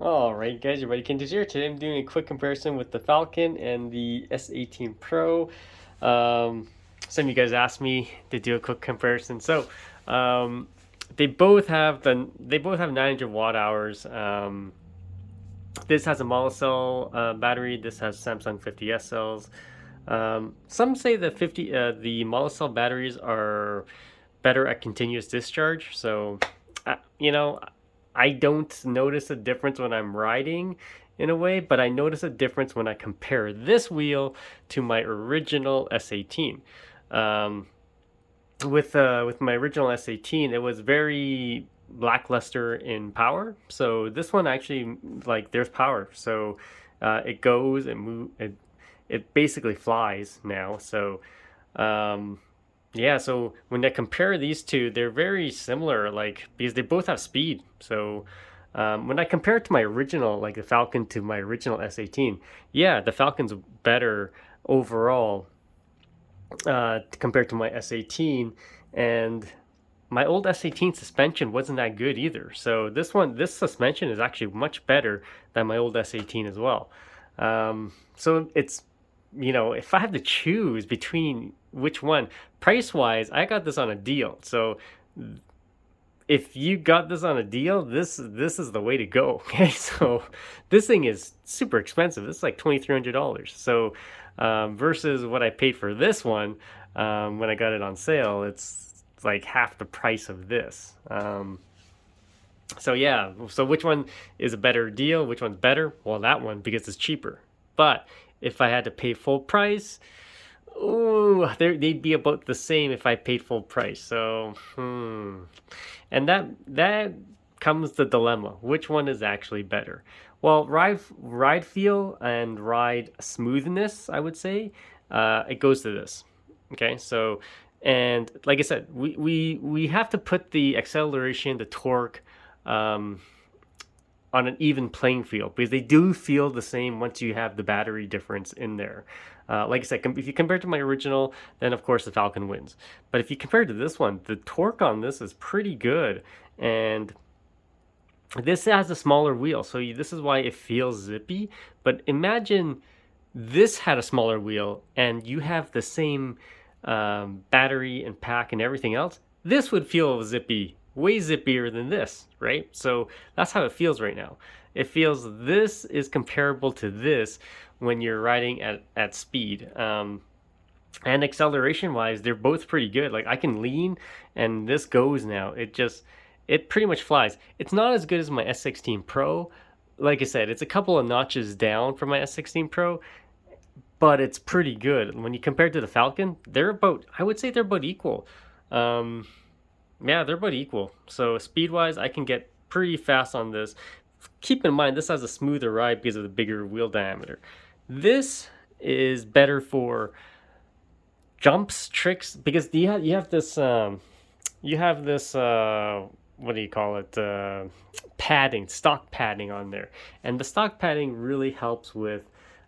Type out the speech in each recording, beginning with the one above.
Alright guys, your buddy Kenji's here. Today I'm doing a quick comparison with the Falcon and the S18 Pro. Some of you guys asked me to do a quick comparison. Um, they both have 900 watt hours. This has a monocell battery. This has Samsung 50S cells. Some say that the monocell batteries are better at continuous discharge. So, you know, I don't notice a difference when I'm riding in a way, but I notice a difference when I compare this wheel to my original S18. Um, with my original S18, it was very lackluster in power. So this one actually, like, there's power. So it goes and it basically flies now. So yeah, so when I compare these two, they're very similar, like, because they both have speed. So when I compare it to my original, like the Falcon to my original S18, yeah, the Falcon's better overall compared to my S18, and my old S18 suspension wasn't that good either. So this suspension is actually much better than my old S18 as well. So it's, if I have to choose between which one, price wise, I got this on a deal. So if you got this on a deal, this is the way to go. Okay, so this thing is super expensive. It's like $2,300. So versus what I paid for this one when I got it on sale, it's like half the price of this. So yeah, so which one is a better deal? Which one's better? Well, that one, because it's cheaper. But if I had to pay full price, ooh, they'd be about the same if I paid full price. So, and that comes the dilemma. Which one is actually better? Well, ride feel and ride smoothness, I would say, it goes to this. Okay, so, and like I said, we have to put the acceleration, the torque, on an even playing field, because they do feel the same once you have the battery difference in there. Like I said, if you compare it to my original, then of course the Falcon wins. But if you compare to this one, the torque on this is pretty good, and this has a smaller wheel, so this is why it feels zippy. But imagine this had a smaller wheel and you have the same battery and pack and everything else. This would feel zippy, way zippier than this, right? So that's how it feels right now. It feels this is comparable to this when you're riding at speed. And acceleration wise, they're both pretty good. Like, I can lean and this goes now. It pretty much flies. It's not as good as my S16 Pro. Like I said, it's a couple of notches down from my S16 Pro, but it's pretty good. When you compare it to the Falcon, I would say they're about equal. Yeah, they're about equal. So speed wise, I can get pretty fast on this. Keep in mind, this has a smoother ride because of the bigger wheel diameter. This is better for jumps, tricks, because you have this what do you call it, padding, stock padding on there, and the stock padding really helps with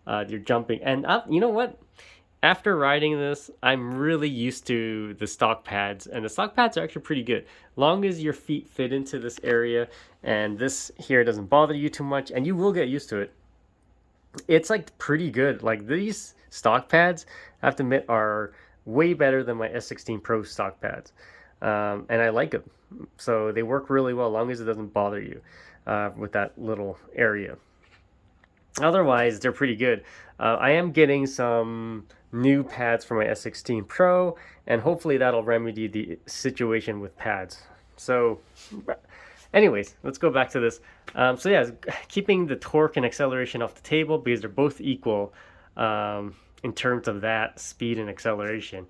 your jumping. And you know what, after riding this, I'm really used to the stock pads, and the stock pads are actually pretty good. Long as your feet fit into this area and this here doesn't bother you too much, and you will get used to it, it's like pretty good. Like, these stock pads, I have to admit, are way better than my S16 Pro stock pads. And I like them. So they work really well, long as it doesn't bother you with that little area. Otherwise, they're pretty good. I am getting some new pads for my S16 Pro, and hopefully that'll remedy the situation with pads. So anyways, let's go back to this. So yeah, keeping the torque and acceleration off the table, because they're both equal in terms of that speed and acceleration.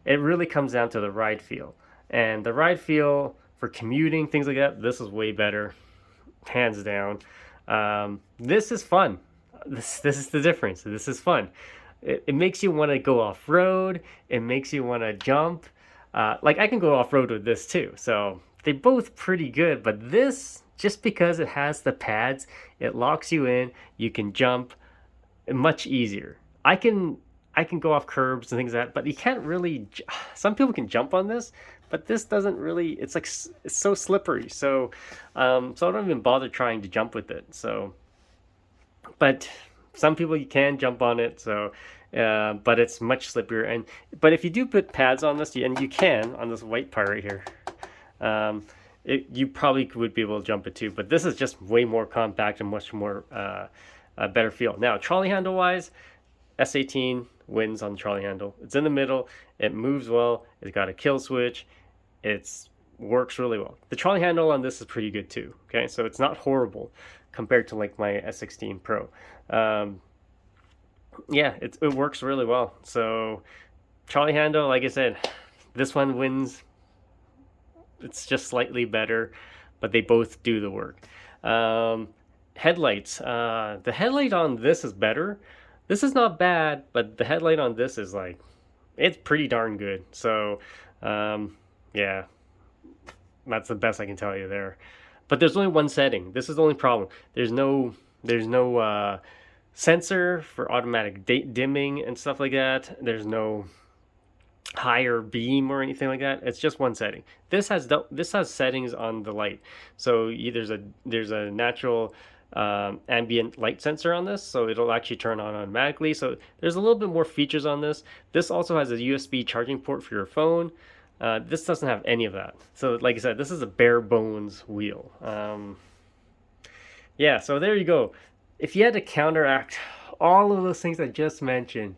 It really comes down to the ride feel. And the ride feel for commuting, things like that, this is way better, hands down. This is fun. This is the difference. This is fun. It makes you want to go off-road. It makes you want to jump. Like, I can go off-road with this too. So they're both pretty good. But this, just because it has the pads, it locks you in. You can jump much easier. I can I can go off curbs and things like that, but you can't really. Some people can jump on this, but this doesn't really. It's like it's so slippery. So, so I don't even bother trying to jump with it. So, but some people you can jump on it. So, but it's much slipperier. And but if you do put pads on this, and you can on this white part right here, you probably would be able to jump it too. But this is just way more compact and much more a better feel. Now, trolley handle wise, S18 wins on the trolley handle. It's in the middle. It moves well. It's got a kill switch. It works really well. The trolley handle on this is pretty good too. Okay, so it's not horrible compared to like my S18 Pro. Yeah, it works really well. So trolley handle, like I said, this one wins. It's just slightly better, but they both do the work. Headlights. The headlight on this is better. This is not bad, but the headlight on this is like, it's pretty darn good. So, yeah, that's the best I can tell you there. But there's only one setting. This is the only problem. There's no sensor for automatic dimming and stuff like that. There's no higher beam or anything like that. It's just one setting. This has settings on the light. So there's a natural ambient light sensor on this, so it'll actually turn on automatically. So there's a little bit more features on this. This also has a USB charging port for your phone. This doesn't have any of that. So like I said, this is a bare bones wheel. Yeah, so there you go. If you had to counteract all of those things I just mentioned,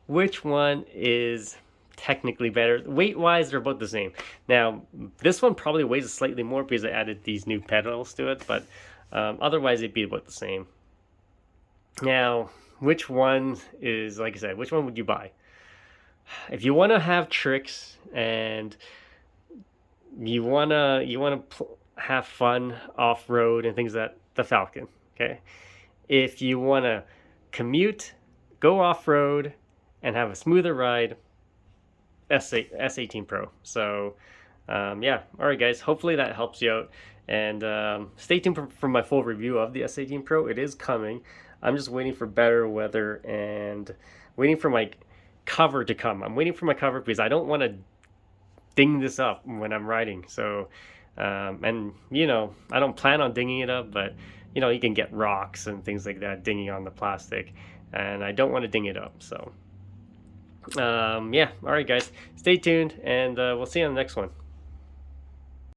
which one is technically better? Weight wise, they're both the same. Now this one probably weighs slightly more because I added these new pedals to it, but otherwise it'd be about the same. Now, which one is, like I said, which one would you buy? If you want to have tricks and you wanna have fun off road and things, that the Falcon. Okay. If you want to commute, go off road, and have a smoother ride, S18 Pro. So yeah, all right guys, hopefully that helps you out, and stay tuned for my full review of the S18 Pro. It is coming. I'm just waiting for better weather and waiting for my cover to come. I'm waiting for my cover because I don't want to ding this up when I'm riding. So and you know, I don't plan on dinging it up, but you know, you can get rocks and things like that dinging on the plastic, and I don't want to ding it up. So yeah, all right guys, stay tuned, and we'll see you on the next one.